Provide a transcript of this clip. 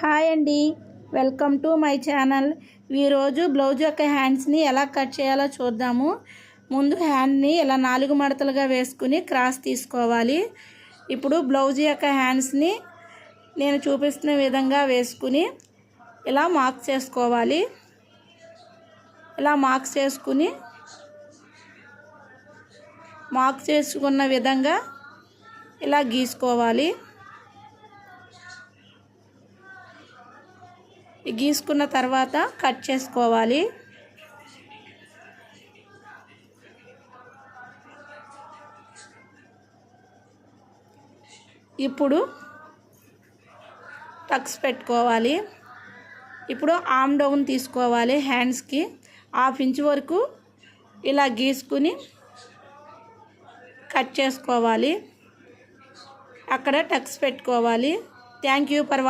Hi అండి, welcome to my channel. ఈరోజు blouse యొక్క హ్యాండ్స్ని ఎలా కట్ చేయాలో చూద్దాము. ముందు హ్యాండ్ని ఇలా 4 మడతలుగా వేసుకుని క్రాస్ తీసుకోవాలి. ఇప్పుడు బ్లౌజ్ యొక్క హ్యాండ్స్ని నేను చూపిస్తున్న విధంగా వేసుకుని ఇలా మార్క్ చేసుకోవాలి. ఇలా మార్క్ చేసుకున్న విధంగా ఇలా గీసుకోవాలి. గీసుకున్న తర్వాత కట్ చేసుకోవాలి. ఇప్పుడు టక్స్ పెట్టుకోవాలి. ఇప్పుడు ఆర్మ్ డౌన్ తీసుకోవాలి. హ్యాండ్స్కి 1/2 ఇంచ్ వరకు ఇలా గీసుకుని కట్ చేసుకోవాలి. అక్కడ టక్స్ పెట్టుకోవాలి. Thank you for watching.